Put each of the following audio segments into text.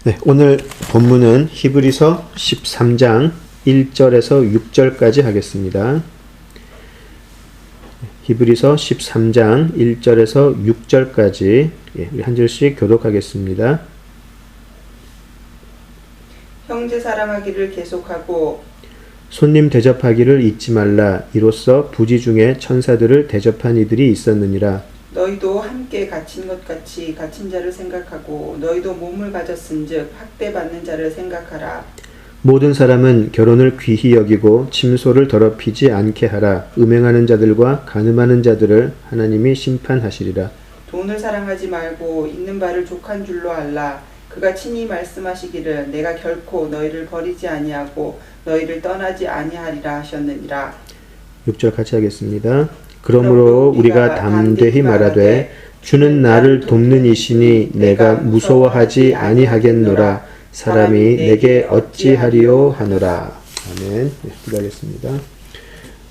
네, 오늘 본문은 히브리서 13장 1절에서 6절까지 하겠습니다. 히브리서 13장 1절에서 6절까지 우리 한 절씩 교독하겠습니다. 형제 사랑하기를 계속하고 손님 대접하기를 잊지 말라. 이로써 부지 중에 천사들을 대접한 이들이 있었느니라. 너희도 함께 갇힌 것 같이 갇힌 자를 생각하고 너희도 몸을 가졌은즉 학대받는 자를 생각하라. 모든 사람은 결혼을 귀히 여기고 침소를 더럽히지 않게 하라. 음행하는 자들과 간음하는 자들을 하나님이 심판하시리라. 돈을 사랑하지 말고 있는 바를 족한 줄로 알라. 그가 친히 말씀하시기를 내가 결코 너희를 버리지 아니하고 너희를 떠나지 아니하리라 하셨느니라. 6절 같이 하겠습니다. 그러므로 우리가 담대히 말하되 주는 나를 돕는 이시니 내가 무서워하지 아니하겠노라. 사람이 내게 어찌하리요 하노라. 아멘. 기도하겠습니다.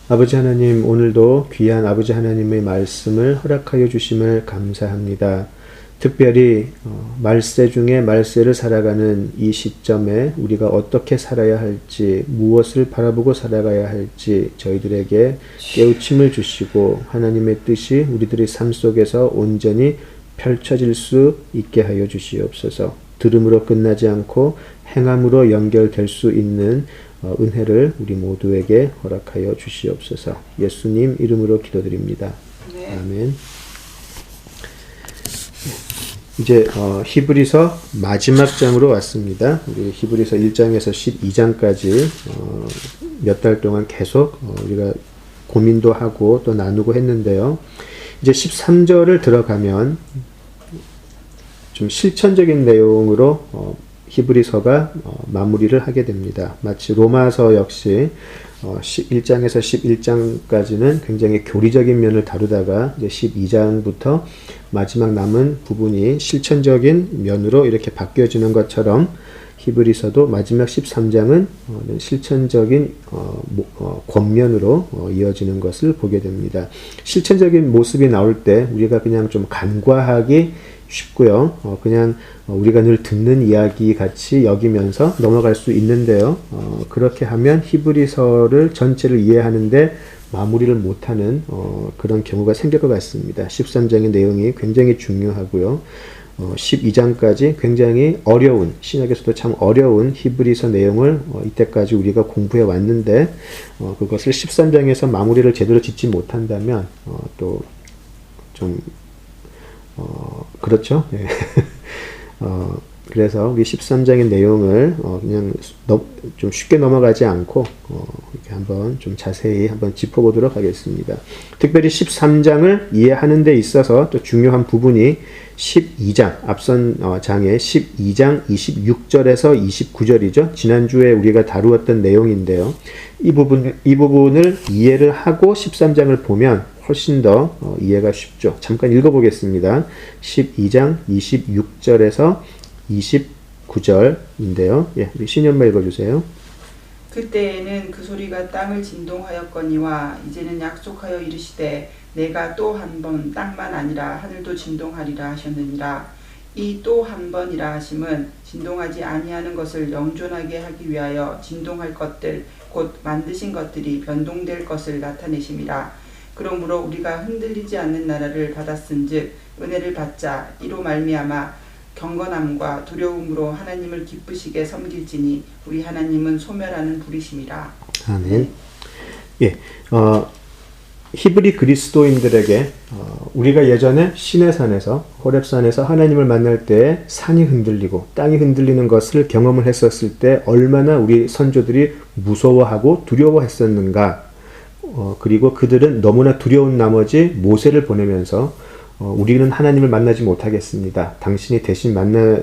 아버지 하나님, 오늘도 귀한 아버지 하나님의 말씀을 허락하여 주심을 감사합니다. 특별히 말세 중에 말세를 살아가는 이 시점에 우리가 어떻게 살아야 할지, 무엇을 바라보고 살아가야 할지 저희들에게 깨우침을 주시고 하나님의 뜻이 우리들의 삶 속에서 온전히 펼쳐질 수 있게 하여 주시옵소서. 들음으로 끝나지 않고 행함으로 연결될 수 있는 은혜를 우리 모두에게 허락하여 주시옵소서. 예수님 이름으로 기도드립니다. 네. 아멘. 이제 히브리서 마지막 장으로 왔습니다. 우리 히브리서 1장에서 12장까지 몇 달 동안 계속 우리가 고민도 하고 또 나누고 했는데요. 이제 13절을 들어가면 좀 실천적인 내용으로 히브리서가 마무리를 하게 됩니다. 마치 로마서 역시 1장에서 11장까지는 굉장히 교리적인 면을 다루다가 이제 12장부터 마지막 남은 부분이 실천적인 면으로 이렇게 바뀌어지는 것처럼 히브리서도 마지막 13장은 실천적인 권면으로 이어지는 것을 보게 됩니다. 실천적인 모습이 나올 때 우리가 그냥 좀 간과하기 쉽고요. 그냥 우리가 늘 듣는 이야기 같이 여기면서 넘어갈 수 있는데요. 그렇게 하면 히브리서를 전체를 이해하는데 마무리를 못하는 그런 경우가 생길 것 같습니다. 13장의 내용이 굉장히 중요하고요. 12장까지 굉장히 어려운, 신약에서도 참 어려운 히브리서 내용을 이때까지 우리가 공부해 왔는데 그것을 13장에서 마무리를 제대로 짓지 못한다면 또 좀 그렇죠. 예. 그래서 우리 13장의 내용을 그냥 좀 쉽게 넘어가지 않고 이렇게 한번 좀 자세히 한번 짚어보도록 하겠습니다. 특별히 13장을 이해하는 데 있어서 또 중요한 부분이 12장, 앞선 장의 12장 26절에서 29절이죠. 지난주에 우리가 다루었던 내용인데요. 이 부분을 이해를 하고 13장을 보면 훨씬 더 이해가 쉽죠. 잠깐 읽어보겠습니다. 12장 26절에서 29절인데요. 예, 우리 신현마 읽어주세요. 그때에는 그 소리가 땅을 진동하였거니와 이제는 약속하여 이르시되 내가 또 한 번 땅만 아니라 하늘도 진동하리라 하셨느니라. 이 또 한 번이라 하심은 진동하지 아니하는 것을 영존하게 하기 위하여 진동할 것들 곧 만드신 것들이 변동될 것을 나타내심이라. 그러므로 우리가 흔들리지 않는 나라를 받았은즉 은혜를 받자. 이로 말미암아 경건함과 두려움으로 하나님을 기쁘시게 섬길지니 우리 하나님은 소멸하는 불이심이라. 아멘. 예, 히브리 그리스도인들에게 우리가 예전에 시내산에서 호렙산에서 하나님을 만날 때 산이 흔들리고 땅이 흔들리는 것을 경험을 했었을 때 얼마나 우리 선조들이 무서워하고 두려워했었는가. 그리고 그들은 너무나 두려운 나머지 모세를 보내면서 우리는 하나님을 만나지 못하겠습니다. 당신이 대신 만나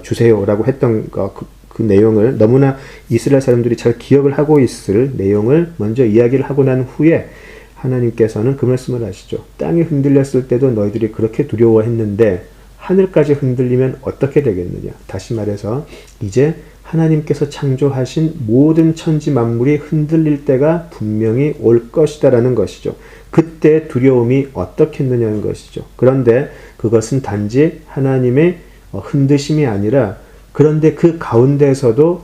주세요라고 했던 그 내용을 너무나 이스라엘 사람들이 잘 기억을 하고 있을 내용을 먼저 이야기를 하고 난 후에 하나님께서는 그 말씀을 하시죠. 땅이 흔들렸을 때도 너희들이 그렇게 두려워했는데 하늘까지 흔들리면 어떻게 되겠느냐. 다시 말해서 이제 하나님께서 창조하신 모든 천지 만물이 흔들릴 때가 분명히 올 것이다라는 것이죠. 그때 두려움이 어떻겠느냐는 것이죠. 그런데 그것은 단지 하나님의 흔드심이 아니라 그런데 그 가운데에서도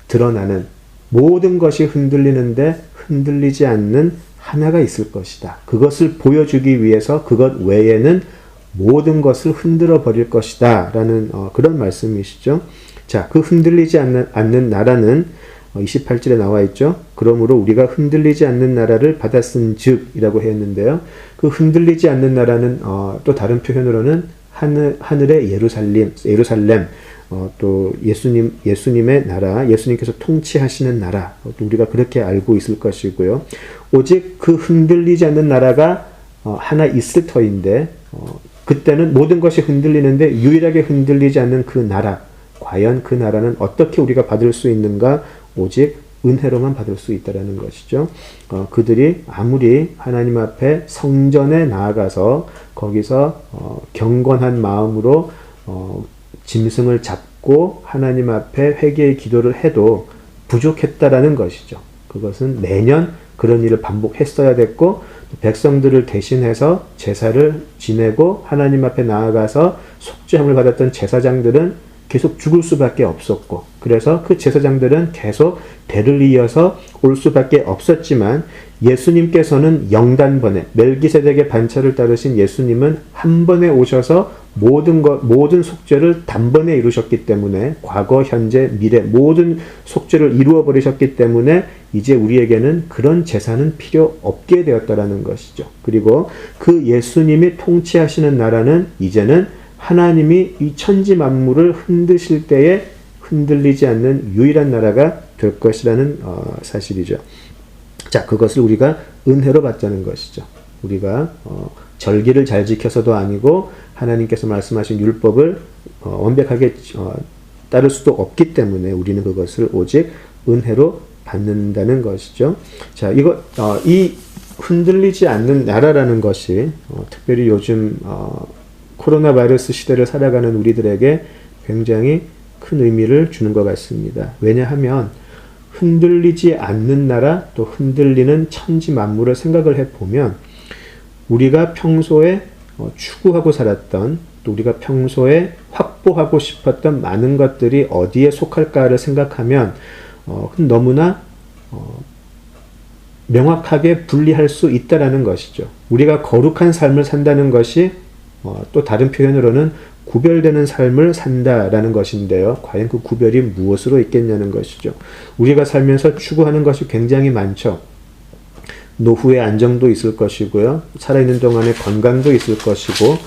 드러나는 모든 것이 흔들리는데 흔들리지 않는 하나가 있을 것이다. 그것을 보여주기 위해서 그것 외에는 모든 것을 흔들어 버릴 것이다. 라는 그런 말씀이시죠. 자, 그 흔들리지 않는 나라는 28절에 나와 있죠. 그러므로 우리가 흔들리지 않는 나라를 받았은 즉 이라고 했는데요. 그 흔들리지 않는 나라는 또 다른 표현으로는 하늘의 예루살렘, 또 예수님의 나라, 예수님께서 통치하시는 나라, 또 우리가 그렇게 알고 있을 것이고요. 오직 그 흔들리지 않는 나라가 하나 있을 터인데, 그때는 모든 것이 흔들리는데 유일하게 흔들리지 않는 그 나라, 과연 그 나라는 어떻게 우리가 받을 수 있는가? 오직 은혜로만 받을 수 있다라는 것이죠. 그들이 아무리 하나님 앞에 성전에 나아가서 거기서 경건한 마음으로 짐승을 잡고 하나님 앞에 회개의 기도를 해도 부족했다라는 것이죠. 그것은 매년 그런 일을 반복했어야 됐고, 백성들을 대신해서 제사를 지내고 하나님 앞에 나아가서 속죄함을 받았던 제사장들은 계속 죽을 수밖에 없었고, 그래서 그 제사장들은 계속 대를 이어서 올 수밖에 없었지만, 예수님께서는 영단번에 멜기세덱의 반차를 따르신 예수님은 한 번에 오셔서 모든 속죄를 단번에 이루셨기 때문에, 과거, 현재, 미래 모든 속죄를 이루어 버리셨기 때문에 이제 우리에게는 그런 제사는 필요 없게 되었다라는 것이죠. 그리고 그 예수님이 통치하시는 나라는 이제는 하나님이 이 천지 만물을 흔드실 때에 흔들리지 않는 유일한 나라가 될 것이라는 사실이죠. 자, 그것을 우리가 은혜로 받자는 것이죠. 우리가 절기를 잘 지켜서도 아니고 하나님께서 말씀하신 율법을 완벽하게 따를 수도 없기 때문에 우리는 그것을 오직 은혜로 받는다는 것이죠. 자, 이 흔들리지 않는 나라라는 것이 특별히 요즘 코로나 바이러스 시대를 살아가는 우리들에게 굉장히 큰 의미를 주는 것 같습니다. 왜냐하면 흔들리지 않는 나라, 또 흔들리는 천지 만물을 생각을 해보면 우리가 평소에 추구하고 살았던, 또 우리가 평소에 확보하고 싶었던 많은 것들이 어디에 속할까를 생각하면 너무나 명확하게 분리할 수 있다라는 것이죠. 우리가 거룩한 삶을 산다는 것이 또 다른 표현으로는 구별되는 삶을 산다라는 것인데요. 과연 그 구별이 무엇으로 있겠냐는 것이죠. 우리가 살면서 추구하는 것이 굉장히 많죠. 노후의 안정도 있을 것이고요. 살아있는 동안에 건강도 있을 것이고,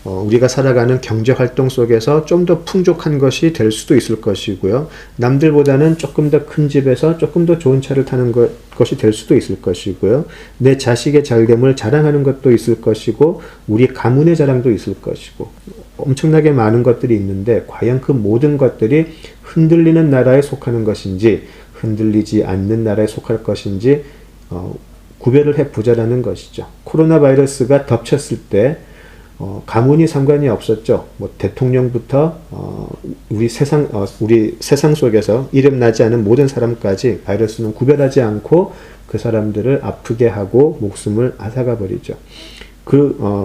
우리가 살아가는 경제활동 속에서 좀 더 풍족한 것이 될 수도 있을 것이고요. 남들보다는 조금 더 큰 집에서 조금 더 좋은 차를 타는 것이 될 수도 있을 것이고요. 내 자식의 잘됨을 자랑하는 것도 있을 것이고, 우리 가문의 자랑도 있을 것이고, 엄청나게 많은 것들이 있는데 과연 그 모든 것들이 흔들리는 나라에 속하는 것인지 흔들리지 않는 나라에 속할 것인지 구별을 해보자라는 것이죠. 코로나 바이러스가 덮쳤을 때 가문이 상관이 없었죠. 대통령부터 우리 세상 속에서 이름 나지 않은 모든 사람까지 바이러스는 구별하지 않고 그 사람들을 아프게 하고 목숨을 앗아가 버리죠.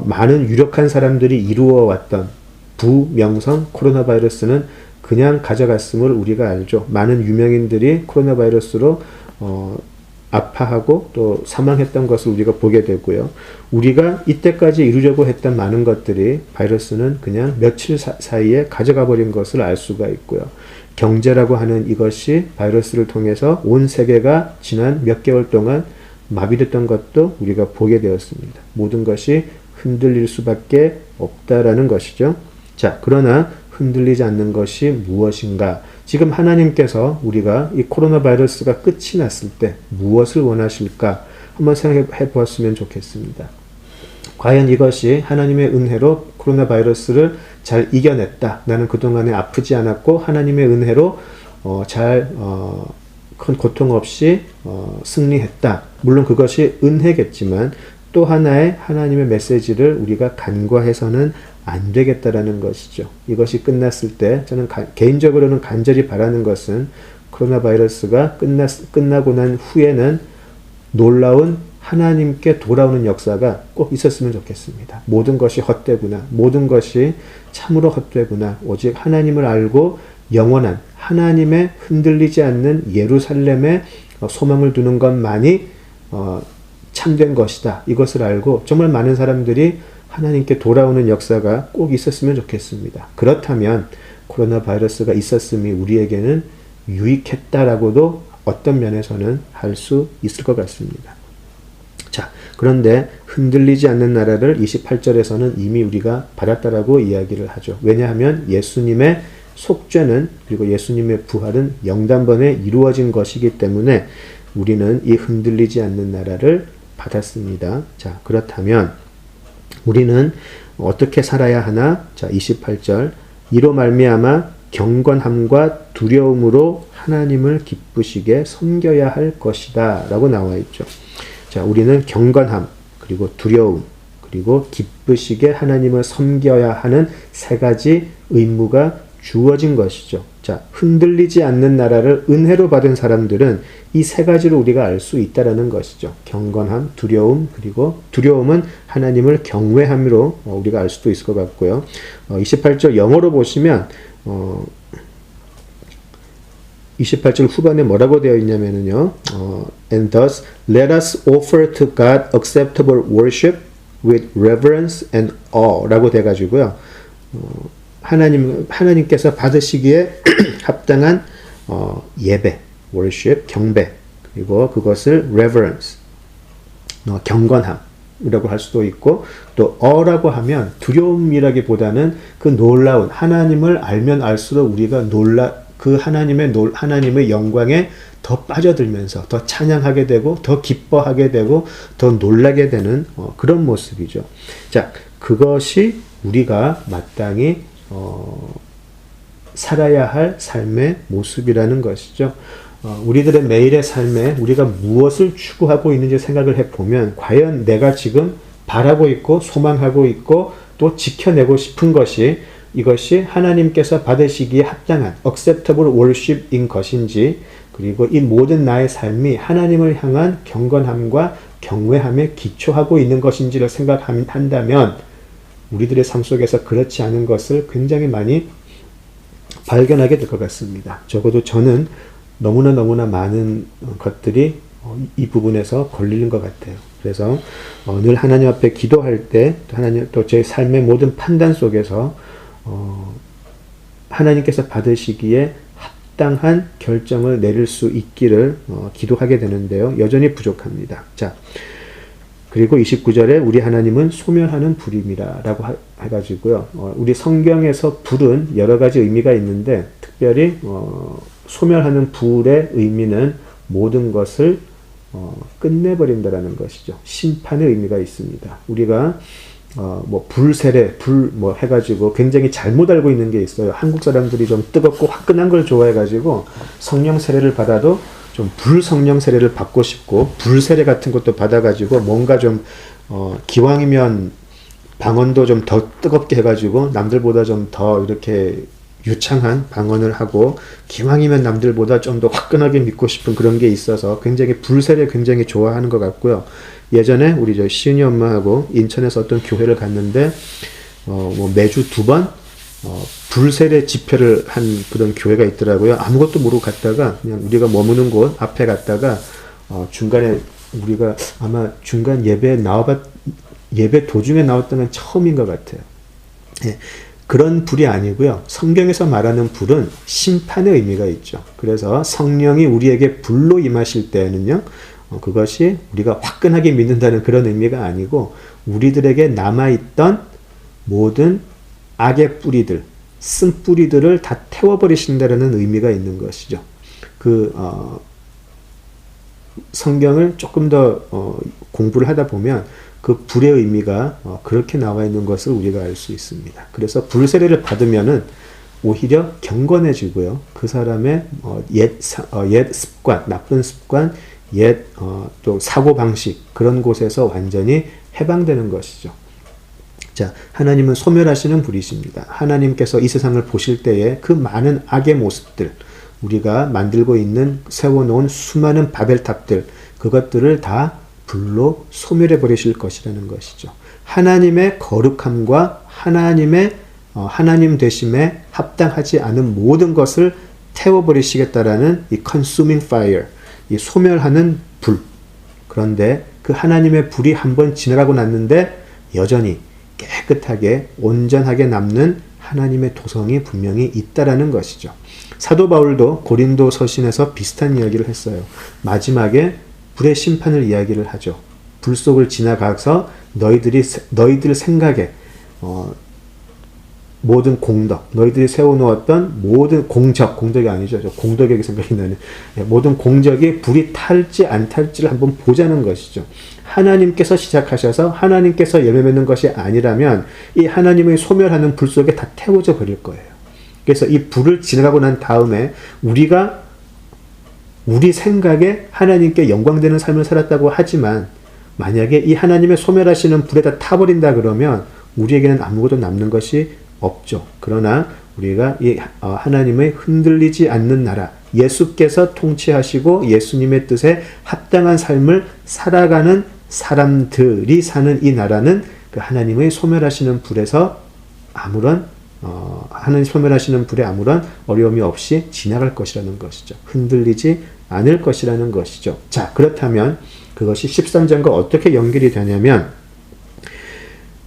많은 유력한 사람들이 이루어왔던 부명성 코로나 바이러스는 그냥 가져갔음을 우리가 알죠. 많은 유명인들이 코로나 바이러스로 아파하고 또 사망했던 것을 우리가 보게 되고요. 우리가 이때까지 이루려고 했던 많은 것들이 바이러스는 그냥 며칠 사이에 가져가 버린 것을 알 수가 있고요. 경제라고 하는 이것이 바이러스를 통해서 온 세계가 지난 몇 개월 동안 마비됐던 것도 우리가 보게 되었습니다. 모든 것이 흔들릴 수밖에 없다라는 것이죠. 자, 그러나 흔들리지 않는 것이 무엇인가? 지금 하나님께서 우리가 이 코로나 바이러스가 끝이 났을 때 무엇을 원하실까? 한번 생각해 보았으면 좋겠습니다. 과연 이것이 하나님의 은혜로 코로나 바이러스를 잘 이겨냈다. 나는 그동안에 아프지 않았고 하나님의 은혜로 큰 고통 없이 승리했다. 물론 그것이 은혜겠지만 또 하나의 하나님의 메시지를 우리가 간과해서는 안 되겠다라는 것이죠. 이것이 끝났을 때 저는 개인적으로는 간절히 바라는 것은 코로나 바이러스가 끝나고 난 후에는 놀라운 하나님께 돌아오는 역사가 꼭 있었으면 좋겠습니다. 모든 것이 헛되구나. 모든 것이 참으로 헛되구나. 오직 하나님을 알고 영원한 하나님의 흔들리지 않는 예루살렘에 소망을 두는 것만이 참된 것이다. 이것을 알고 정말 많은 사람들이 하나님께 돌아오는 역사가 꼭 있었으면 좋겠습니다. 그렇다면 코로나 바이러스가 있었음이 우리에게는 유익했다라고도 어떤 면에서는 할 수 있을 것 같습니다. 자, 그런데 흔들리지 않는 나라를 28절에서는 이미 우리가 받았다라고 이야기를 하죠. 왜냐하면 예수님의 속죄는, 그리고 예수님의 부활은 영단번에 이루어진 것이기 때문에 우리는 이 흔들리지 않는 나라를 받았습니다. 자, 그렇다면 우리는 어떻게 살아야 하나? 자, 28절. 이로 말미암아 경건함과 두려움으로 하나님을 기쁘시게 섬겨야 할 것이다 라고 나와 있죠. 자, 우리는 경건함, 그리고 두려움, 그리고 기쁘시게 하나님을 섬겨야 하는 세 가지 의무가 주어진 것이죠. 자, 흔들리지 않는 나라를 은혜로 받은 사람들은 이 세 가지를 우리가 알 수 있다라는 것이죠. 경건함, 두려움, 그리고 두려움은 하나님을 경외함으로 우리가 알 수도 있을 것 같고요. 28절 영어로 보시면 28절 후반에 뭐라고 되어 있냐면요. And thus let us offer to God acceptable worship with reverence and awe 라고 돼가지고요. 하나님께서 받으시기에 합당한 예배, worship, 경배, 그리고 그것을 reverence, 경건함이라고 할 수도 있고, 또 awe라고 하면 두려움이라기보다는 그 놀라운 하나님을 알면 알수록 우리가 그 하나님의 영광에 더 빠져들면서 더 찬양하게 되고 더 기뻐하게 되고 더 놀라게 되는 그런 모습이죠. 자, 그것이 우리가 마땅히 살아야 할 삶의 모습이라는 것이죠. 우리들의 매일의 삶에 우리가 무엇을 추구하고 있는지 생각을 해보면 과연 내가 지금 바라고 있고 소망하고 있고 또 지켜내고 싶은 것이 이것이 하나님께서 받으시기에 합당한 acceptable worship인 것인지, 그리고 이 모든 나의 삶이 하나님을 향한 경건함과 경외함에 기초하고 있는 것인지를 생각한다면 우리들의 삶 속에서 그렇지 않은 것을 굉장히 많이 발견하게 될 것 같습니다. 적어도 저는 너무나 많은 것들이 이 부분에서 걸리는 것 같아요. 그래서 늘 하나님 앞에 기도할 때 또 제 삶의 모든 판단 속에서 하나님께서 받으시기에 합당한 결정을 내릴 수 있기를 기도하게 되는데요. 여전히 부족합니다. 자, 그리고 29절에 우리 하나님은 소멸하는 불임이라 라고 해가지고요. 우리 성경에서 불은 여러 가지 의미가 있는데 특별히 소멸하는 불의 의미는 모든 것을 끝내버린다라는 것이죠. 심판의 의미가 있습니다. 우리가 불세례, 해가지고 굉장히 잘못 알고 있는 게 있어요. 한국 사람들이 좀 뜨겁고 화끈한 걸 좋아해가지고 성령 세례를 받아도 좀 불성령 세례를 받고 싶고 불세례 같은 것도 받아가지고 뭔가 좀 기왕이면 방언도 좀 더 뜨겁게 해가지고 남들보다 좀 더 이렇게 유창한 방언을 하고 기왕이면 남들보다 좀 더 화끈하게 믿고 싶은 그런 게 있어서 굉장히 불세례 굉장히 좋아하는 것 같고요. 예전에 우리 시은이 엄마하고 인천에서 어떤 교회를 갔는데 매주 2번 불세례 집회를 한 그런 교회가 있더라고요. 아무것도 모르고 갔다가 그냥 우리가 머무는 곳 앞에 갔다가 중간에 우리가 아마 중간 예배 도중에 나왔다는 처음인 것 같아요. 예, 그런 불이 아니고요. 성경에서 말하는 불은 심판의 의미가 있죠. 그래서 성령이 우리에게 불로 임하실 때는요. 그것이 우리가 화끈하게 믿는다는 그런 의미가 아니고 우리들에게 남아있던 모든 악의 뿌리들, 쓴뿌리들을 다 태워버리신다는 의미가 있는 것이죠. 성경을 조금 더 공부를 하다 보면 그 불의 의미가 그렇게 나와 있는 것을 우리가 알 수 있습니다. 그래서 불세례를 받으면은 오히려 경건해지고요. 그 사람의 옛 습관, 나쁜 습관, 또 사고방식, 그런 곳에서 완전히 해방되는 것이죠. 자, 하나님은 소멸하시는 분이십니다. 하나님께서 이 세상을 보실 때에 그 많은 악의 모습들, 우리가 만들고 있는 세워놓은 수많은 바벨탑들, 그것들을 다 불로 소멸해 버리실 것이라는 것이죠. 하나님의 거룩함과 하나님의 하나님 되심에 합당하지 않은 모든 것을 태워버리시겠다라는 이 consuming fire, 이 소멸하는 불. 그런데 그 하나님의 불이 한번 지나가고 났는데 여전히 깨끗하게 온전하게 남는 하나님의 도성이 분명히 있다라는 것이죠. 사도 바울도 고린도 서신에서 비슷한 이야기를 했어요. 마지막에 불의 심판을 이야기를 하죠. 불 속을 지나가서 너희들 생각에 모든 공덕, 너희들이 세워놓았던 모든 공덕이 아니죠. 공덕이 생각이 나는 모든 공적이 불이 탈지 안 탈지를 한번 보자는 것이죠. 하나님께서 시작하셔서 하나님께서 열매 맺는 것이 아니라면 이 하나님의 소멸하는 불 속에 다 태워져 버릴 거예요. 그래서 이 불을 지나가고 난 다음에 우리가 우리 생각에 하나님께 영광되는 삶을 살았다고 하지만 만약에 이 하나님의 소멸하시는 불에다 타버린다 그러면 우리에게는 아무것도 남는 것이 없죠. 그러나 우리가 이 하나님의 흔들리지 않는 나라, 예수께서 통치하시고 예수님의 뜻에 합당한 삶을 살아가는 사람들이 사는 이 나라는 그 하나님의 소멸하시는 불에서 하나님 소멸하시는 불에 아무런 어려움이 없이 지나갈 것이라는 것이죠. 흔들리지 않을 것이라는 것이죠. 자, 그렇다면 그것이 13장과 어떻게 연결이 되냐면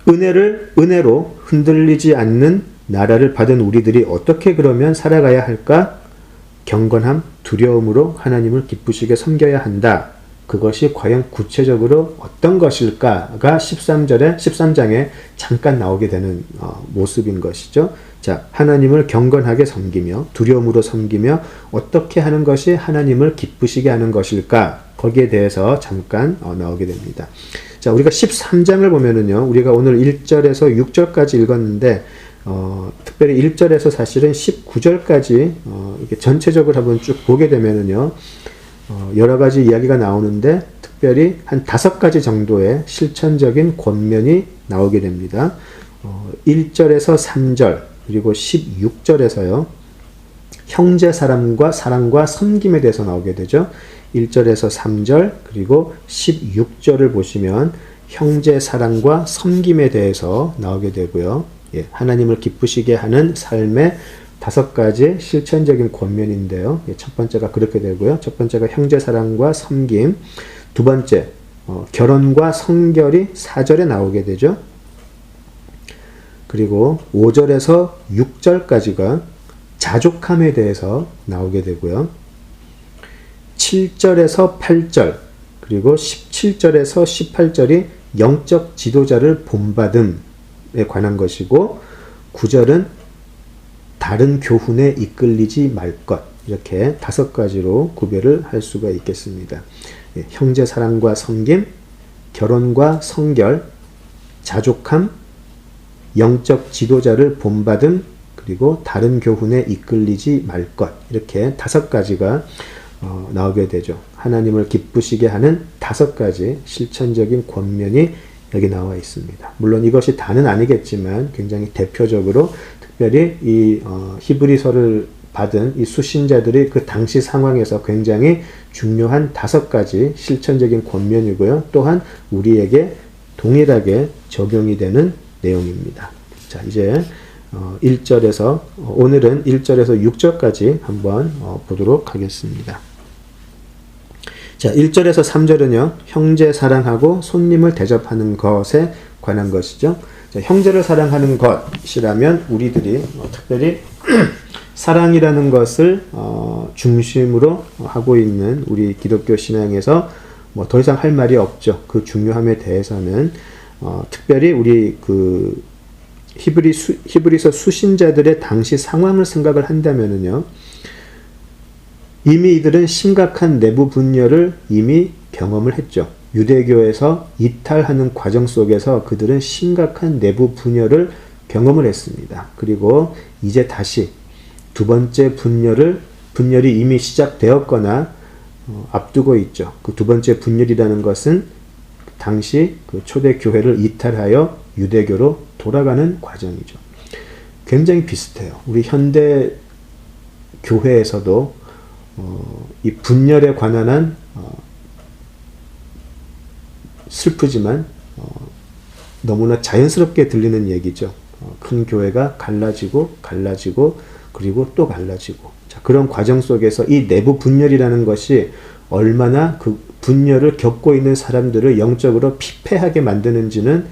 은혜로 흔들리지 않는 나라를 받은 우리들이 어떻게 그러면 살아가야 할까? 경건함, 두려움으로 하나님을 기쁘시게 섬겨야 한다. 그것이 과연 구체적으로 어떤 것일까가 13장에 잠깐 나오게 되는 모습인 것이죠. 자, 하나님을 경건하게 섬기며 두려움으로 섬기며 어떻게 하는 것이 하나님을 기쁘시게 하는 것일까? 거기에 대해서 잠깐 나오게 됩니다. 자, 우리가 13장을 보면은요, 우리가 오늘 1절에서 6절까지 읽었는데, 특별히 1절에서 사실은 19절까지, 이렇게 전체적으로 한번 쭉 보게 되면은요, 여러 가지 이야기가 나오는데, 특별히 한 5가지 정도의 실천적인 권면이 나오게 됩니다. 1절에서 3절, 그리고 16절에서요, 형제 사랑과 섬김에 대해서 나오게 되죠. 1절에서 3절 그리고 16절을 보시면 형제 사랑과 섬김에 대해서 나오게 되고요. 예, 하나님을 기쁘시게 하는 삶의 5가지 실천적인 권면인데요. 예, 첫 번째가 그렇게 되고요. 첫 번째가 형제 사랑과 섬김. 두 번째 결혼과 성결이 4절에 나오게 되죠. 그리고 5절에서 6절까지가 자족함에 대해서 나오게 되고요. 7절에서 8절 그리고 17절에서 18절이 영적 지도자를 본받음에 관한 것이고 9절은 다른 교훈에 이끌리지 말 것, 이렇게 5가지로 구별을 할 수가 있겠습니다. 예, 형제 사랑과 섬김, 결혼과 성결, 자족함, 영적 지도자를 본받음, 그리고 다른 교훈에 이끌리지 말 것, 이렇게 5가지가 나오게 되죠. 하나님을 기쁘시게 하는 5가지 실천적인 권면이 여기 나와 있습니다. 물론 이것이 다는 아니겠지만 굉장히 대표적으로 특별히 이 히브리서를 받은 이 수신자들이 그 당시 상황에서 굉장히 중요한 5가지 실천적인 권면이고요. 또한 우리에게 동일하게 적용이 되는 내용입니다. 자, 이제 1절에서 오늘은 1절에서 6절까지 한번 보도록 하겠습니다. 자, 1절에서 3절은요, 형제 사랑하고 손님을 대접하는 것에 관한 것이죠. 자, 형제를 사랑하는 것이라면 우리들이 특별히 사랑이라는 것을 중심으로 하고 있는 우리 기독교 신앙에서 뭐 더 이상 할 말이 없죠. 그 중요함에 대해서는 특별히 우리 그 히브리서 수신자들의 당시 상황을 생각을 한다면은요, 이미 이들은 심각한 내부 분열을 이미 경험을 했죠. 유대교에서 이탈하는 과정 속에서 그들은 심각한 내부 분열을 경험을 했습니다. 그리고 이제 다시 두 번째 분열이 이미 시작되었거나 앞두고 있죠. 그 두 번째 분열이라는 것은 당시 그 초대 교회를 이탈하여 유대교로 돌아가는 과정이죠. 굉장히 비슷해요. 우리 현대 교회에서도 이 분열에 관한 한 슬프지만 너무나 자연스럽게 들리는 얘기죠. 큰 교회가 갈라지고 그리고 또 갈라지고, 자, 그런 과정 속에서 이 내부 분열이라는 것이 얼마나 그 분열을 겪고 있는 사람들을 영적으로 피폐하게 만드는지는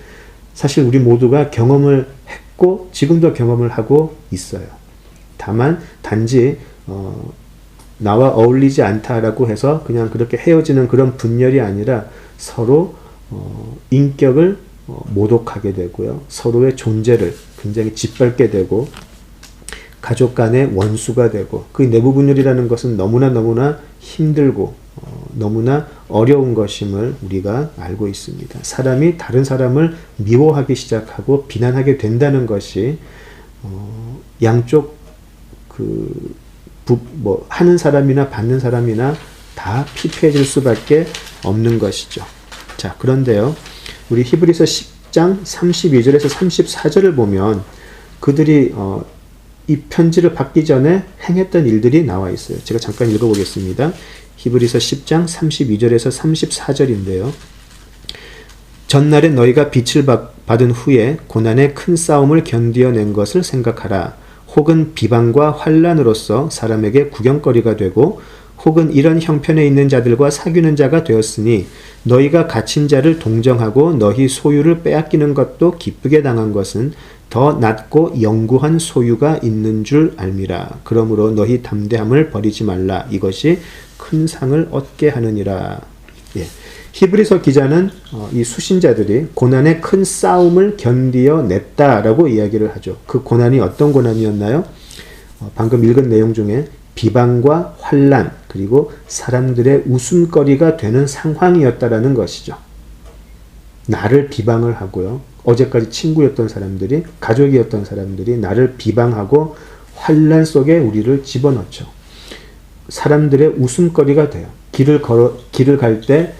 사실 우리 모두가 경험을 했고 지금도 경험을 하고 있어요. 다만 단지 나와 어울리지 않다라고 해서 그냥 그렇게 헤어지는 그런 분열이 아니라 서로 인격을 모독하게 되고요. 서로의 존재를 굉장히 짓밟게 되고 가족 간의 원수가 되고, 그 내부 분열이라는 것은 너무나 힘들고 너무나 어려운 것임을 우리가 알고 있습니다. 사람이 다른 사람을 미워하기 시작하고 비난하게 된다는 것이 양쪽 하는 사람이나 받는 사람이나 다 피폐해질 수밖에 없는 것이죠. 자, 그런데요, 우리 히브리서 10장 32절에서 34절을 보면 그들이 이 편지를 받기 전에 행했던 일들이 나와 있어요. 제가 잠깐 읽어보겠습니다. 히브리서 10장 32절에서 34절인데요. 전날에 너희가 빛을 받은 후에 고난의 큰 싸움을 견디어낸 것을 생각하라. 혹은 비방과 환난으로서 사람에게 구경거리가 되고, 혹은 이런 형편에 있는 자들과 사귀는 자가 되었으니 너희가 갇힌 자를 동정하고 너희 소유를 빼앗기는 것도 기쁘게 당한 것은 더 낮고 영구한 소유가 있는 줄 알미라. 그러므로 너희 담대함을 버리지 말라. 이것이 큰 상을 얻게 하느니라. 예. 히브리서 기자는 이 수신자들이 고난의 큰 싸움을 견디어냈다라고 이야기를 하죠. 그 고난이 어떤 고난이었나요? 방금 읽은 내용 중에 비방과 환난, 그리고 사람들의 웃음거리가 되는 상황이었다라는 것이죠. 나를 비방을 하고요. 어제까지 친구였던 사람들이, 가족이었던 사람들이 나를 비방하고 환난 속에 우리를 집어넣죠. 사람들의 웃음거리가 돼요. 길을 갈 때,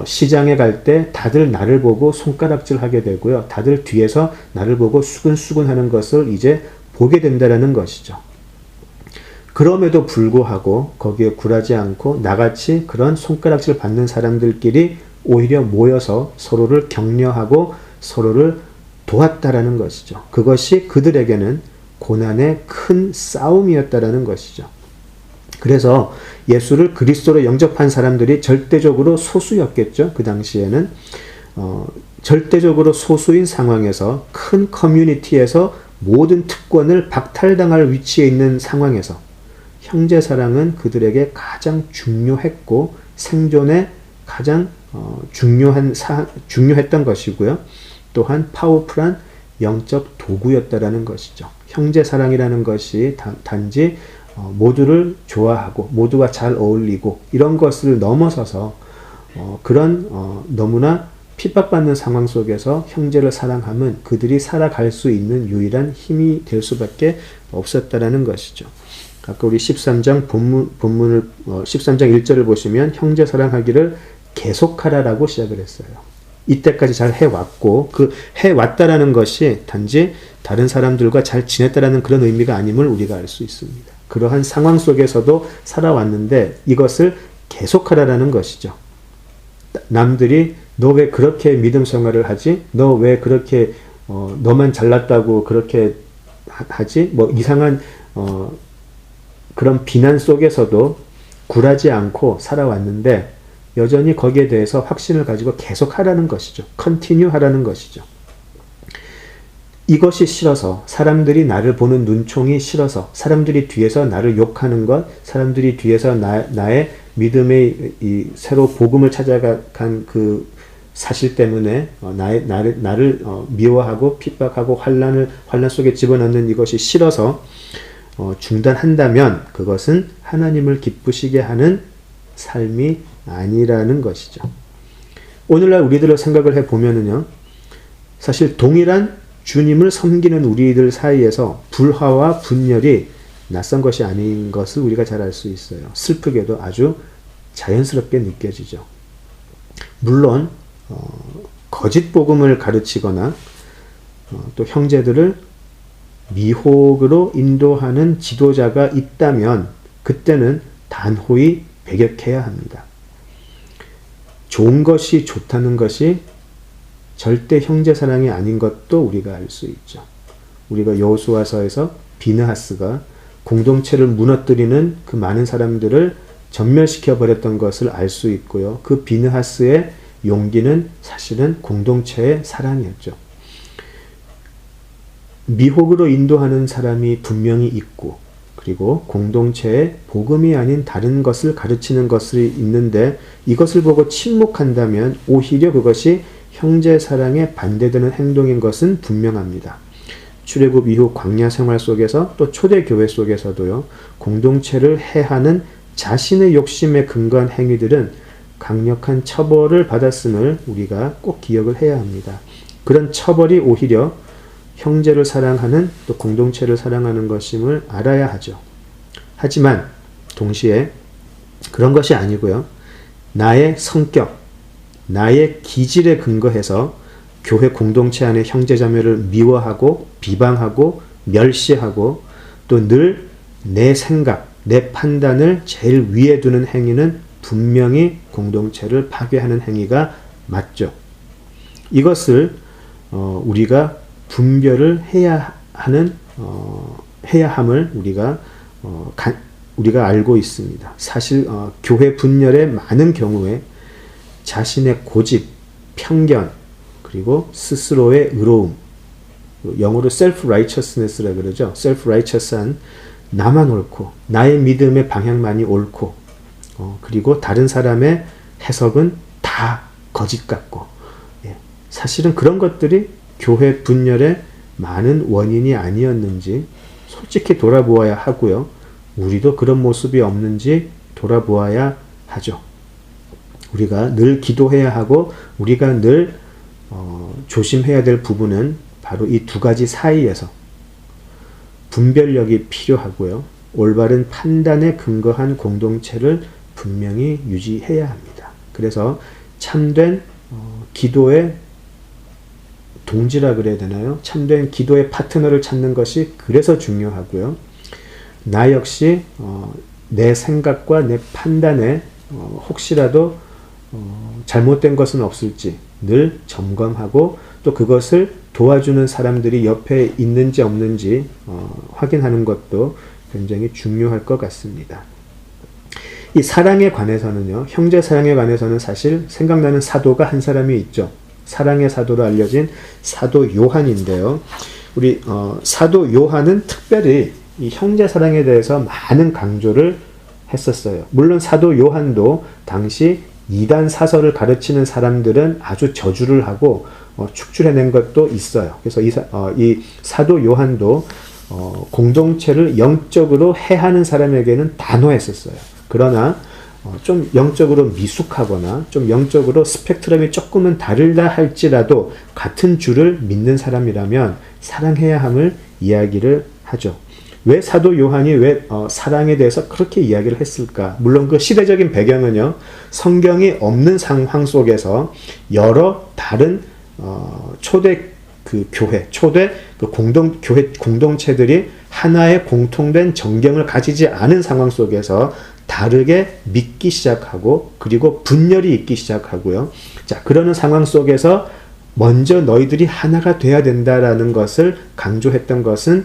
시장에 갈 때 다들 나를 보고 손가락질 하게 되고요. 다들 뒤에서 나를 보고 수근수근 하는 것을 이제 보게 된다는 것이죠. 그럼에도 불구하고 거기에 굴하지 않고 나같이 그런 손가락질 받는 사람들끼리 오히려 모여서 서로를 격려하고 서로를 도왔다라는 것이죠. 그것이 그들에게는 고난의 큰 싸움이었다라는 것이죠. 그래서 예수를 그리스도로 영접한 사람들이 절대적으로 소수였겠죠. 그 당시에는 절대적으로 소수인 상황에서, 큰 커뮤니티에서 모든 특권을 박탈당할 위치에 있는 상황에서 형제사랑은 그들에게 가장 중요했고 생존에 가장 중요했던 것이고요. 또한 파워풀한 영적 도구였다라는 것이죠. 형제사랑이라는 것이 단지 모두를 좋아하고 모두와 잘 어울리고 이런 것을 넘어서서 그런 너무나 핍박받는 상황 속에서 형제를 사랑함은 그들이 살아갈 수 있는 유일한 힘이 될 수밖에 없었다라는 것이죠. 아까 우리 13장 본문을 13장 1절을 보시면 형제 사랑하기를 계속하라라고 시작을 했어요. 이때까지 잘 해왔고, 그 해왔다라는 것이 단지 다른 사람들과 잘 지냈다라는 그런 의미가 아님을 우리가 알 수 있습니다. 그러한 상황 속에서도 살아왔는데 이것을 계속하라라는 것이죠. 남들이 너 왜 그렇게 믿음 생활을 하지? 너 왜 그렇게 너만 잘났다고 그렇게 하지? 이상한 그런 비난 속에서도 굴하지 않고 살아왔는데 여전히 거기에 대해서 확신을 가지고 계속 하라는 것이죠. 컨티뉴 하라는 것이죠. 이것이 싫어서, 사람들이 나를 보는 눈총이 싫어서, 사람들이 뒤에서 나를 욕하는 것, 사람들이 뒤에서 나의 믿음의 새로 복음을 찾아간 그 사실 때문에 나를 미워하고 핍박하고 환난 속에 집어넣는 이것이 싫어서 중단한다면 그것은 하나님을 기쁘시게 하는 삶이 아니라는 것이죠. 오늘날 우리들을 생각을 해보면은요, 사실 동일한 주님을 섬기는 우리들 사이에서 불화와 분열이 낯선 것이 아닌 것을 우리가 잘 알 수 있어요. 슬프게도 아주 자연스럽게 느껴지죠. 물론 거짓 복음을 가르치거나 또 형제들을 미혹으로 인도하는 지도자가 있다면 그때는 단호히 배격해야 합니다. 좋은 것이 좋다는 것이 절대 형제사랑이 아닌 것도 우리가 알 수 있죠. 우리가 여호수아서에서 비느하스가 공동체를 무너뜨리는 그 많은 사람들을 전멸시켜 버렸던 것을 알 수 있고요. 그 비느하스의 용기는 사실은 공동체의 사랑이었죠. 미혹으로 인도하는 사람이 분명히 있고, 그리고 공동체에 복음이 아닌 다른 것을 가르치는 것이 있는데 이것을 보고 침묵한다면 오히려 그것이 형제 사랑에 반대되는 행동인 것은 분명합니다. 출애굽 이후 광야 생활 속에서 또 초대교회 속에서도요, 공동체를 해하는 자신의 욕심에 근거한 행위들은 강력한 처벌을 받았음을 우리가 꼭 기억을 해야 합니다. 그런 처벌이 오히려 형제를 사랑하는 또 공동체를 사랑하는 것임을 알아야 하죠. 하지만 동시에 그런 것이 아니고요. 나의 성격, 나의 기질에 근거해서 교회 공동체 안의 형제자매를 미워하고 비방하고 멸시하고 또 늘 내 생각, 내 판단을 제일 위에 두는 행위는 분명히 공동체를 파괴하는 행위가 맞죠. 이것을 우리가 분별을 해야 함을 우리가 알고 있습니다. 사실 교회 분열의 많은 경우에 자신의 고집, 편견, 그리고 스스로의 의로움, 영어로 self-righteousness라 그러죠. self-righteous한 나만 옳고 나의 믿음의 방향만이 옳고 그리고 다른 사람의 해석은 다 거짓 같고, 사실은 그런 것들이 교회 분열의 많은 원인이 아니었는지 솔직히 돌아보아야 하고요. 우리도 그런 모습이 없는지 돌아보아야 하죠. 우리가 늘 기도해야 하고 우리가 늘 조심해야 될 부분은 바로 이 두 가지 사이에서 분별력이 필요하고요. 올바른 판단에 근거한 공동체를 분명히 유지해야 합니다. 그래서 참된 기도의 동지라 그래야 되나요? 참된 기도의 파트너를 찾는 것이 그래서 중요하고요. 나 역시 내 생각과 내 판단에 혹시라도 잘못된 것은 없을지 늘 점검하고 또 그것을 도와주는 사람들이 옆에 있는지 없는지 확인하는 것도 굉장히 중요할 것 같습니다. 이 사랑에 관해서는요, 형제 사랑에 관해서는 사실 생각나는 사도가 한 사람이 있죠. 사랑의 사도로 알려진 사도 요한인데요. 우리 사도 요한은 특별히 이 형제 사랑에 대해서 많은 강조를 했었어요. 물론 사도 요한도 당시 이단 사설을 가르치는 사람들은 아주 저주를 하고 축출해낸 것도 있어요. 그래서 이 사도 요한도 공동체를 영적으로 해하는 사람에게는 단호했었어요. 그러나 좀 영적으로 미숙하거나 좀 영적으로 스펙트럼이 조금은 다르다 할지라도 같은 주를 믿는 사람이라면 사랑해야 함을 이야기를 하죠. 왜 사도 요한이 왜 사랑에 대해서 그렇게 이야기를 했을까? 물론 그 시대적인 배경은요, 성경이 없는 상황 속에서 여러 다른 초대 그 교회, 초대 그 교회 공동체들이 하나의 공통된 정경을 가지지 않은 상황 속에서 다르게 믿기 시작하고 그리고 분열이 있기 시작하고요. 자, 그러는 상황 속에서 먼저 너희들이 하나가 돼야 된다라는 것을 강조했던 것은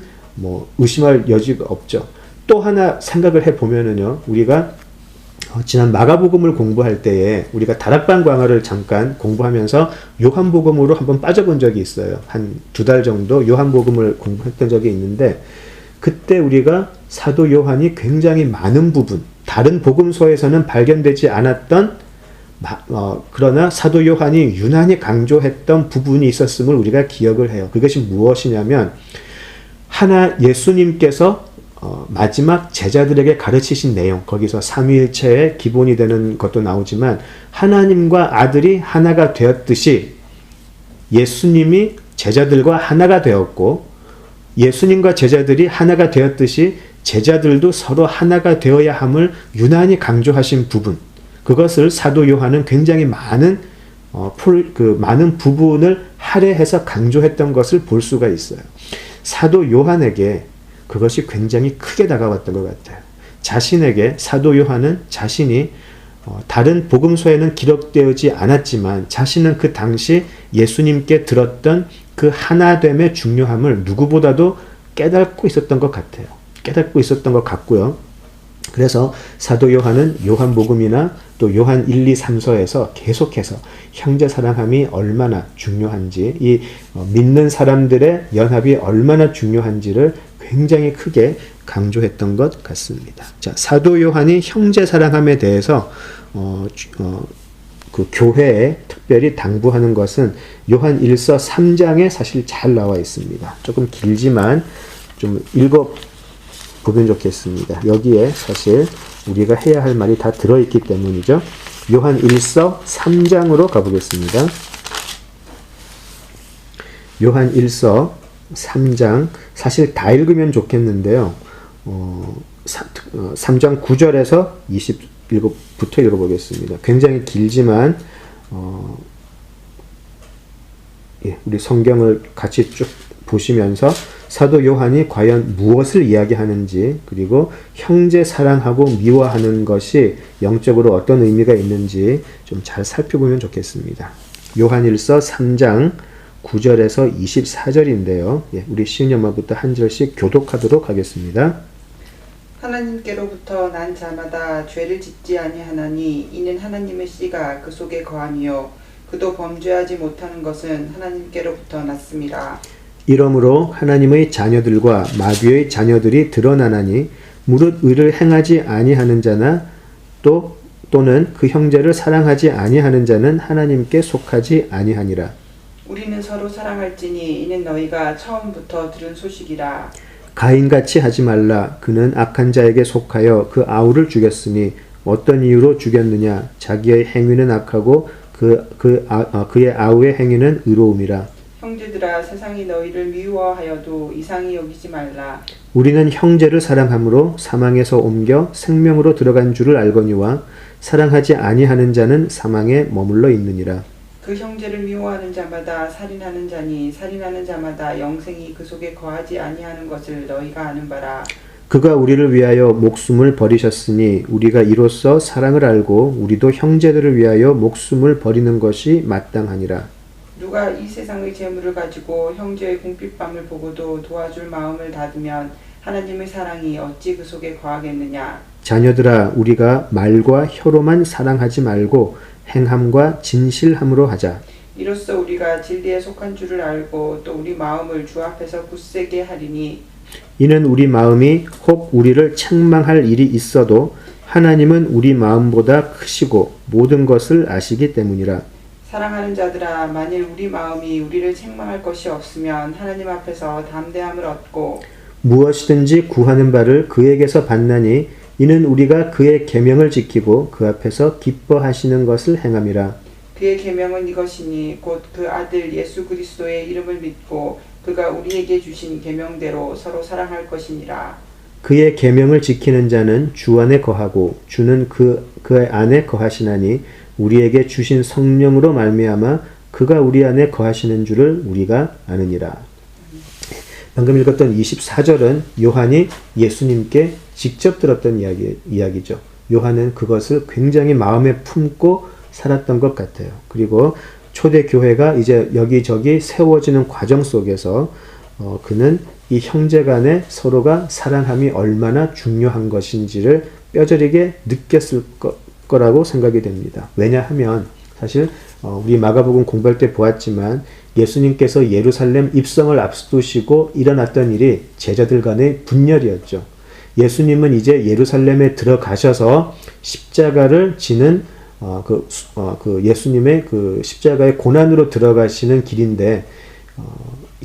의심할 여지가 없죠. 또 하나 생각을 해보면은요, 우리가 지난 마가복음을 공부할 때에 우리가 다락방 광화를 잠깐 공부하면서 요한복음으로 한번 빠져본 적이 있어요. 한 2달 정도 요한복음을 공부했던 적이 있는데, 그때 우리가 사도 요한이 굉장히 많은 부분, 다른 복음서에서는 발견되지 않았던 그러나 사도 요한이 유난히 강조했던 부분이 있었음을 우리가 기억을 해요. 그것이 무엇이냐면, 예수님께서 마지막 제자들에게 가르치신 내용, 거기서 삼위일체의 기본이 되는 것도 나오지만 하나님과 아들이 하나가 되었듯이 예수님이 제자들과 하나가 되었고, 예수님과 제자들이 하나가 되었듯이 제자들도 서로 하나가 되어야 함을 유난히 강조하신 부분, 그것을 사도 요한은 굉장히 많은 부분을 할애해서 강조했던 것을 볼 수가 있어요. 사도 요한에게 그것이 굉장히 크게 다가왔던 것 같아요. 사도 요한은 자신이 다른 복음서에는 기록되지 않았지만 자신은 그 당시 예수님께 들었던 그 하나됨의 중요함을 누구보다도 깨닫고 있었던 것 같아요. 깨닫고 있었던 것 같고요. 그래서 사도 요한은 요한복음이나 또 요한 1, 2, 3서에서 계속해서 형제 사랑함이 얼마나 중요한지, 이 믿는 사람들의 연합이 얼마나 중요한지를 굉장히 크게 강조했던 것 같습니다. 자, 사도 요한이 형제 사랑함에 대해서 그 교회에 특별히 당부하는 것은 요한 1서 3장에 사실 잘 나와 있습니다. 조금 길지만 좀 읽어보면 좋겠습니다. 여기에 사실 우리가 해야 할 말이 다 들어있기 때문이죠. 요한 1서 3장으로 가보겠습니다. 요한 1서 3장 사실 다 읽으면 좋겠는데요. 3장 9절에서 27부터 읽어보겠습니다. 굉장히 길지만 우리 성경을 같이 쭉 보시면서 사도 요한이 과연 무엇을 이야기하는지, 그리고 형제 사랑하고 미워하는 것이 영적으로 어떤 의미가 있는지 좀 잘 살펴보면 좋겠습니다. 요한일서 3장 9절에서 24절인데요. 우리 시은 엄마부터 한 절씩 교독하도록 하겠습니다. 하나님께로부터 난 자마다 죄를 짓지 아니하나니 이는 하나님의 씨가 그 속에 거함이요 그도 범죄하지 못하는 것은 하나님께로부터 났음이라. 이러므로 하나님의 자녀들과 마귀의 자녀들이 드러나나니 무릇 의를 행하지 아니하는 자나 또는 그 형제를 사랑하지 아니하는 자는 하나님께 속하지 아니하니라. 우리는 서로 사랑할지니 이는 너희가 처음부터 들은 소식이라. 가인같이 하지 말라. 그는 악한 자에게 속하여 그 아우를 죽였으니 어떤 이유로 죽였느냐. 자기의 행위는 악하고 그의 아우의 행위는 의로움이라. 형제들아, 세상이 너희를 미워하여도 이상히 여기지 말라. 우리는 형제를 사랑함으로 사망에서 옮겨 생명으로 들어간 줄을 알거니와 사랑하지 아니하는 자는 사망에 머물러 있느니라. 그 형제를 미워하는 자마다 살인하는 자니 살인하는 자마다 영생이 그 속에 거하지 아니하는 것을 너희가 아는 바라. 그가 우리를 위하여 목숨을 버리셨으니 우리가 이로써 사랑을 알고 우리도 형제들을 위하여 목숨을 버리는 것이 마땅하니라. 누가 이 세상의 재물을 가지고 형제의 궁핍함을 보고도 도와줄 마음을 닫으면 하나님의 사랑이 어찌 그 속에 거하겠느냐. 자녀들아, 우리가 말과 혀로만 사랑하지 말고 행함과 진실함으로 하자. 이로써 우리가 진리에 속한 줄을 알고 또 우리 마음을 주 앞에서 굳세게 하리니 이는 우리 마음이 혹 우리를 책망할 일이 있어도 하나님은 우리 마음보다 크시고 모든 것을 아시기 때문이라. 사랑하는 자들아, 만일 우리 마음이 우리를 책망할 것이 없으면 하나님 앞에서 담대함을 얻고 무엇이든지 구하는 바를 그에게서 받나니 이는 우리가 그의 계명을 지키고 그 앞에서 기뻐하시는 것을 행함이라. 그의 계명은 이것이니 곧 그 아들 예수 그리스도의 이름을 믿고 그가 우리에게 주신 계명대로 서로 사랑할 것이니라. 그의 계명을 지키는 자는 주 안에 거하고 주는 그의 안에 거하시나니 우리에게 주신 성령으로 말미암아 그가 우리 안에 거하시는 줄을 우리가 아느니라. 방금 읽었던 24절은 요한이 예수님께 직접 들었던 이야기죠. 요한은 그것을 굉장히 마음에 품고 살았던 것 같아요. 그리고 초대교회가 이제 여기저기 세워지는 과정 속에서 그는 이 형제간에 서로가 사랑함이 얼마나 중요한 것인지를 뼈저리게 느꼈을 거라고 생각이 됩니다. 왜냐하면 사실 우리 마가복음 공부할 때 보았지만 예수님께서 예루살렘 입성을 앞두시고 일어났던 일이 제자들 간의 분열이었죠. 예수님은 이제 예루살렘에 들어가셔서 십자가를 지는 그 예수님의 그 십자가의 고난으로 들어가시는 길인데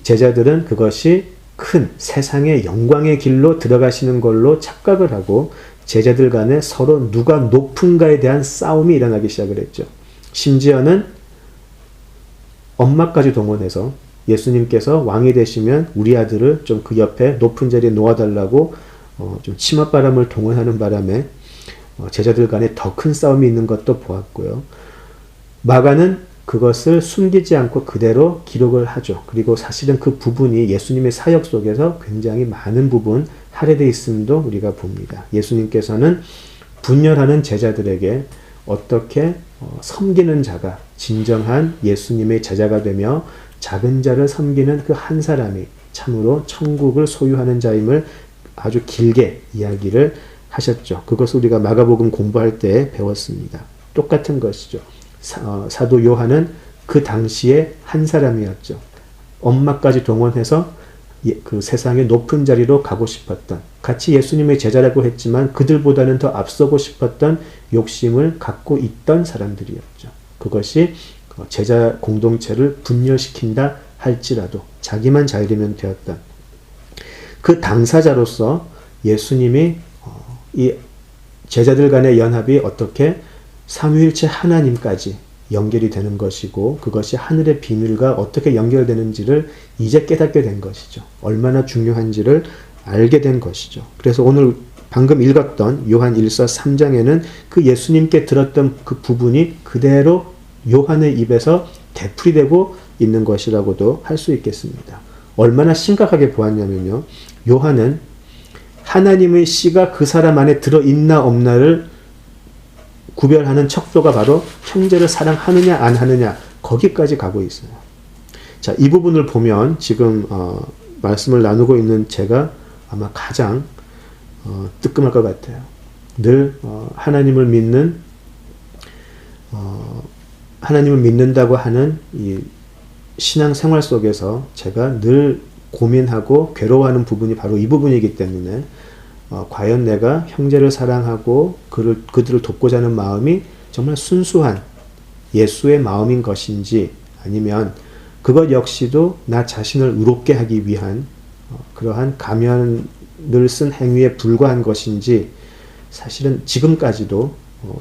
제자들은 그것이 큰 세상의 영광의 길로 들어가시는 걸로 착각을 하고 제자들 간에 서로 누가 높은가에 대한 싸움이 일어나기 시작을 했죠. 심지어는 엄마까지 동원해서 예수님께서 왕이 되시면 우리 아들을 좀 그 옆에 높은 자리에 놓아달라고 좀 치맛바람을 동원하는 바람에 제자들 간에 더 큰 싸움이 있는 것도 보았고요. 마가는 그것을 숨기지 않고 그대로 기록을 하죠. 그리고 사실은 그 부분이 예수님의 사역 속에서 굉장히 많은 부분 할애되어 있음도 우리가 봅니다. 예수님께서는 분열하는 제자들에게 어떻게 섬기는 자가 진정한 예수님의 제자가 되며 작은 자를 섬기는 그 한 사람이 참으로 천국을 소유하는 자임을 아주 길게 이야기를 하셨죠. 그것을 우리가 마가복음 공부할 때 배웠습니다. 똑같은 것이죠. 사도 요한은 그 당시에 한 사람이었죠. 엄마까지 동원해서 그 세상의 높은 자리로 가고 싶었던, 같이 예수님의 제자라고 했지만 그들보다는 더 앞서고 싶었던 욕심을 갖고 있던 사람들이었죠. 그것이 제자 공동체를 분열시킨다 할지라도 자기만 잘 되면 되었던 그 당사자로서 예수님이 이 제자들 간의 연합이 어떻게 삼위일체 하나님까지 연결이 되는 것이고 그것이 하늘의 비밀과 어떻게 연결되는지를 이제 깨닫게 된 것이죠. 얼마나 중요한지를 알게 된 것이죠. 그래서 오늘 방금 읽었던 요한 1서 3장에는 그 예수님께 들었던 그 부분이 그대로 요한의 입에서 되풀이되고 있는 것이라고도 할 수 있겠습니다. 얼마나 심각하게 보았냐면요. 요한은 하나님의 씨가 그 사람 안에 들어있나 없나를 구별하는 척도가 바로 형제를 사랑하느냐 안 하느냐 거기까지 가고 있어요. 자, 이 부분을 보면 지금 말씀을 나누고 있는 제가 아마 가장 뜨끔할 것 같아요. 늘 하나님을 믿는다고 하는 이 신앙 생활 속에서 제가 늘 고민하고 괴로워하는 부분이 바로 이 부분이기 때문에 과연 내가 형제를 사랑하고 그들을 돕고자 하는 마음이 정말 순수한 예수의 마음인 것인지 아니면 그것 역시도 나 자신을 의롭게 하기 위한 그러한 가면을 쓴 행위에 불과한 것인지 사실은 지금까지도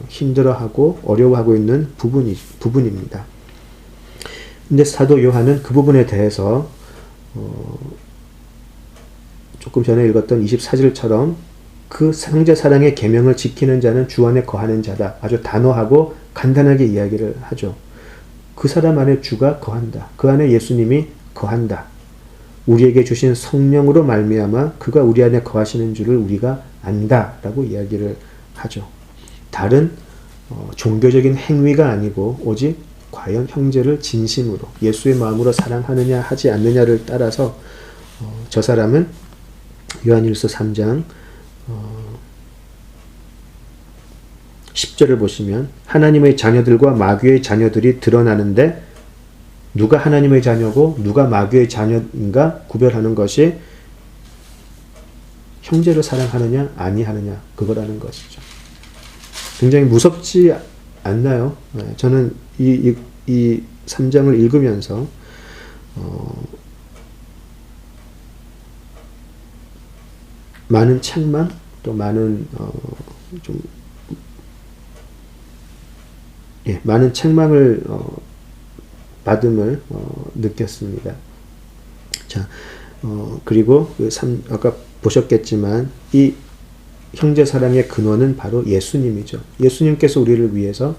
힘들어하고 어려워하고 있는 부분입니다. 근데 사도 요한은 그 부분에 대해서 조금 전에 읽었던 24절처럼 그 형제 사랑의 계명을 지키는 자는 주 안에 거하는 자다. 아주 단호하고 간단하게 이야기를 하죠. 그 사람 안에 주가 거한다. 그 안에 예수님이 거한다. 우리에게 주신 성령으로 말미암아 그가 우리 안에 거하시는 줄을 우리가 안다라고 이야기를 하죠. 다른 종교적인 행위가 아니고 오직 과연 형제를 진심으로 예수의 마음으로 사랑하느냐 하지 않느냐를 따라서 저 사람은 요한일서 3장 10절을 보시면 하나님의 자녀들과 마귀의 자녀들이 드러나는데 누가 하나님의 자녀고 누가 마귀의 자녀인가 구별하는 것이 형제를 사랑하느냐 아니하느냐 그거라는 것이죠. 굉장히 무섭지 않나요? 저는 이 3장을 읽으면서 많은 책망 또 많은 많은 책망을 받음을 느꼈습니다. 자, 그리고 아까 보셨겠지만 이 형제 사랑의 근원은 바로 예수님이죠. 예수님께서 우리를 위해서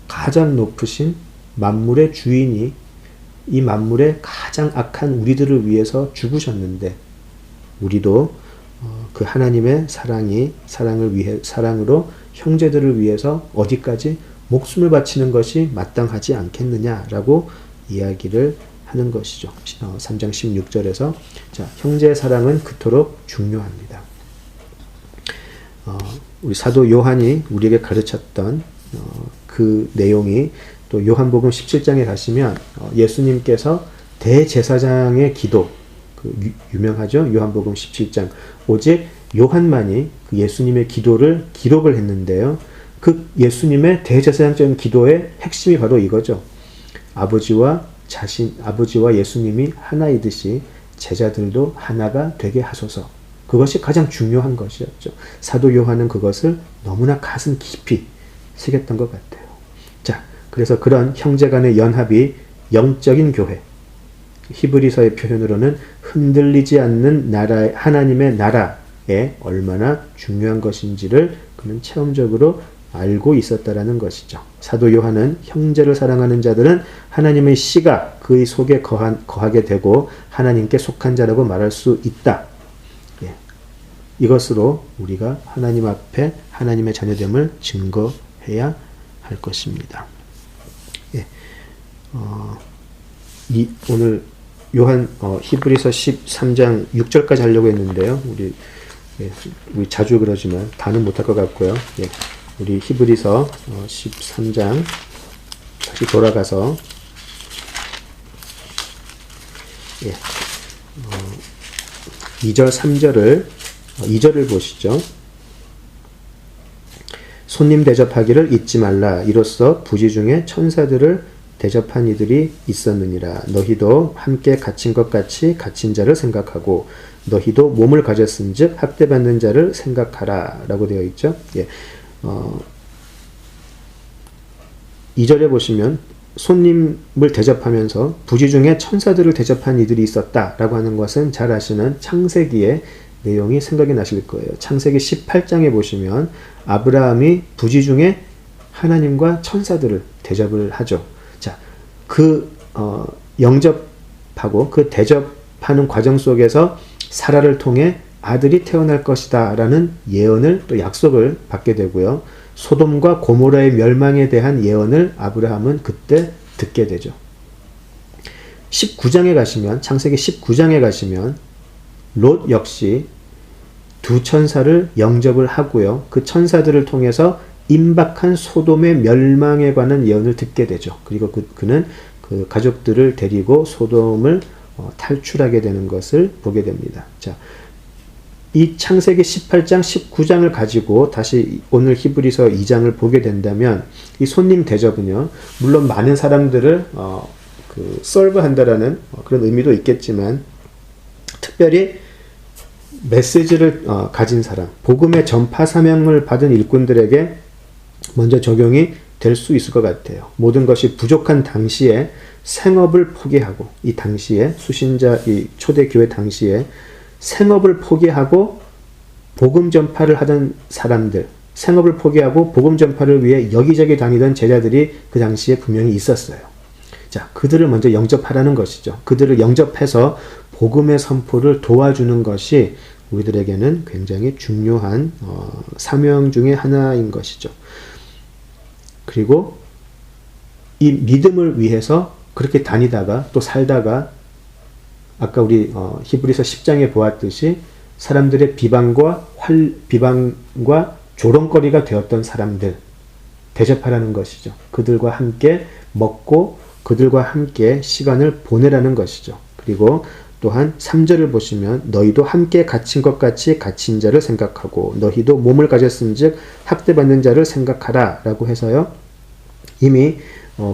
가장 높으신 만물의 주인이 이 만물의 가장 악한 우리들을 위해서 죽으셨는데 우리도 그 하나님의 사랑으로 형제들을 위해서 어디까지 목숨을 바치는 것이 마땅하지 않겠느냐라고 이야기를 하는 것이죠. 3장 16절에서 자, 형제의 사랑은 그토록 중요합니다. 우리 사도 요한이 우리에게 가르쳤던 그 내용이 또 요한복음 17장에 가시면 예수님께서 대제사장의 기도 유명하죠. 요한복음 17장 오직 요한만이 그 예수님의 기도를 기록을 했는데요. 그 예수님의 대제사장적인 기도의 핵심이 바로 이거죠. 아버지와 예수님이 하나이듯이 제자들도 하나가 되게 하소서. 그것이 가장 중요한 것이었죠. 사도 요한은 그것을 너무나 가슴 깊이 새겼던 것 같아요. 자, 그래서 그런 형제 간의 연합이 영적인 교회, 히브리서의 표현으로는 흔들리지 않는 하나님의 나라에 얼마나 중요한 것인지를 그는 체험적으로 알고 있었다라는 것이죠. 사도 요한은 형제를 사랑하는 자들은 하나님의 씨가 그의 속에 거하게 되고 하나님께 속한 자라고 말할 수 있다. 이것으로 우리가 하나님 앞에 하나님의 자녀됨을 증거해야 할 것입니다. 오늘 요한 히브리서 13장 6절까지 하려고 했는데요. 우리 자주 그러지만 다는 못할 것 같고요. 예, 우리 히브리서 13장 다시 돌아가서 2절 3절을 2절을 보시죠. 손님 대접하기를 잊지 말라. 이로써 부지 중에 천사들을 대접한 이들이 있었느니라. 너희도 함께 갇힌 것 같이 갇힌 자를 생각하고 너희도 몸을 가졌은즉 학대받는 자를 생각하라 라고 되어 있죠. 예. 2절에 보시면 손님을 대접하면서 부지 중에 천사들을 대접한 이들이 있었다 라고 하는 것은 잘 아시는 창세기의 내용이 생각이 나실 거예요. 창세기 18장에 보시면 아브라함이 부지 중에 하나님과 천사들을 대접을 하죠. 자, 영접하고 그 대접하는 과정 속에서 사라를 통해 아들이 태어날 것이다 라는 예언을 또 약속을 받게 되고요. 소돔과 고모라의 멸망에 대한 예언을 아브라함은 그때 듣게 되죠. 19장에 가시면 창세기 19장에 가시면 롯 역시 두 천사를 영접을 하고요. 그 천사들을 통해서 임박한 소돔의 멸망에 관한 예언을 듣게 되죠. 그리고 그는 그 가족들을 데리고 소돔을 탈출하게 되는 것을 보게 됩니다. 자, 이 창세기 18장, 19장을 가지고 다시 오늘 히브리서 2장을 보게 된다면 이 손님 대접은요, 물론 많은 사람들을 서브한다라는 그런 의미도 있겠지만 특별히 메시지를 가진 사람, 복음의 전파 사명을 받은 일꾼들에게 먼저 적용이 될 수 있을 것 같아요. 모든 것이 부족한 당시에 생업을 포기하고, 이 당시에 수신자, 이 초대교회 당시에 생업을 포기하고 복음 전파를 하던 사람들, 생업을 포기하고 복음 전파를 위해 여기저기 다니던 제자들이 그 당시에 분명히 있었어요. 자, 그들을 먼저 영접하라는 것이죠. 그들을 영접해서 복음의 선포를 도와주는 것이 우리들에게는 굉장히 중요한 사명 중에 하나인 것이죠. 그리고 이 믿음을 위해서 그렇게 다니다가 또 살다가 아까 우리 히브리서 10장에 보았듯이 사람들의 비방과 조롱거리가 되었던 사람들 대접하라는 것이죠. 그들과 함께 먹고 그들과 함께 시간을 보내라는 것이죠. 그리고 또한 3절을 보시면 너희도 함께 갇힌 것 같이 갇힌 자를 생각하고 너희도 몸을 가졌은즉 학대받는 자를 생각하라 라고 해서요. 이미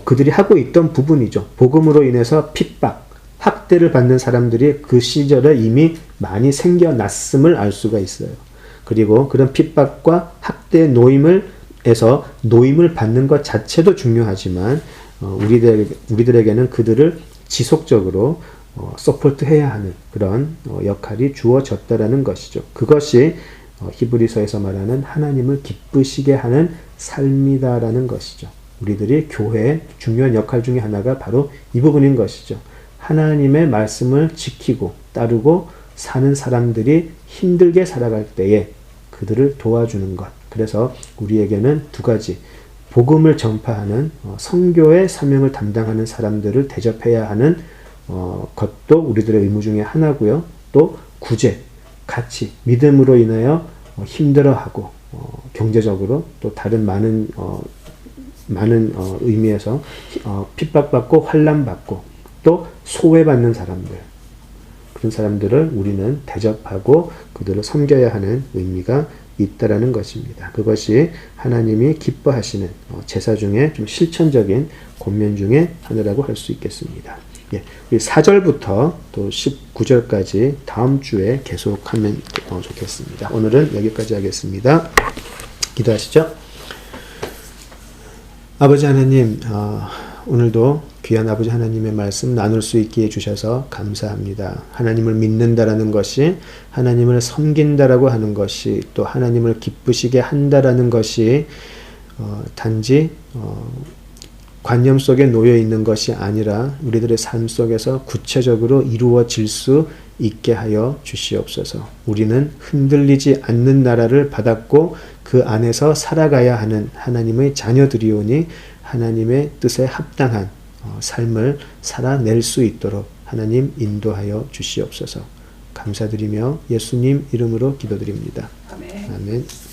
그들이 하고 있던 부분이죠. 복음으로 인해서 핍박, 학대를 받는 사람들이 그 시절에 이미 많이 생겨났음을 알 수가 있어요. 그리고 그런 핍박과 학대 노임을 받는 것 자체도 중요하지만 우리들에게는 그들을 지속적으로 서포트해야 하는 그런 역할이 주어졌다라는 것이죠. 그것이 히브리서에서 말하는 하나님을 기쁘시게 하는 삶이다라는 것이죠. 우리들이 교회의 중요한 역할 중에 하나가 바로 이 부분인 것이죠. 하나님의 말씀을 지키고 따르고 사는 사람들이 힘들게 살아갈 때에 그들을 도와주는 것. 그래서 우리에게는 두 가지, 복음을 전파하는 선교의 사명을 담당하는 사람들을 대접해야 하는 것도 우리들의 의무 중에 하나고요. 또 구제, 같이 믿음으로 인하여 힘들어하고 경제적으로 또 다른 많은 의미에서 핍박받고 환난받고 또 소외받는 사람들, 그런 사람들을 우리는 대접하고 그들을 섬겨야 하는 의미가 있다라는 것입니다. 그것이 하나님이 기뻐하시는 제사 중에 좀 실천적인 권면 중에 하나라고 할 수 있겠습니다. 예, 4절부터 또 19절까지 다음 주에 계속하면 좋겠습니다. 오늘은 여기까지 하겠습니다. 기도하시죠. 아버지 하나님, 오늘도 귀한 아버지 하나님의 말씀 나눌 수 있게 해주셔서 감사합니다. 하나님을 믿는다라는 것이, 하나님을 섬긴다라고 하는 것이, 또 하나님을 기쁘시게 한다라는 것이 단지 관념 속에 놓여 있는 것이 아니라 우리들의 삶 속에서 구체적으로 이루어질 수 있게 하여 주시옵소서. 우리는 흔들리지 않는 나라를 받았고 그 안에서 살아가야 하는 하나님의 자녀들이오니 하나님의 뜻에 합당한 삶을 살아낼 수 있도록 하나님 인도하여 주시옵소서. 감사드리며 예수님 이름으로 기도드립니다. 아멘. 아멘.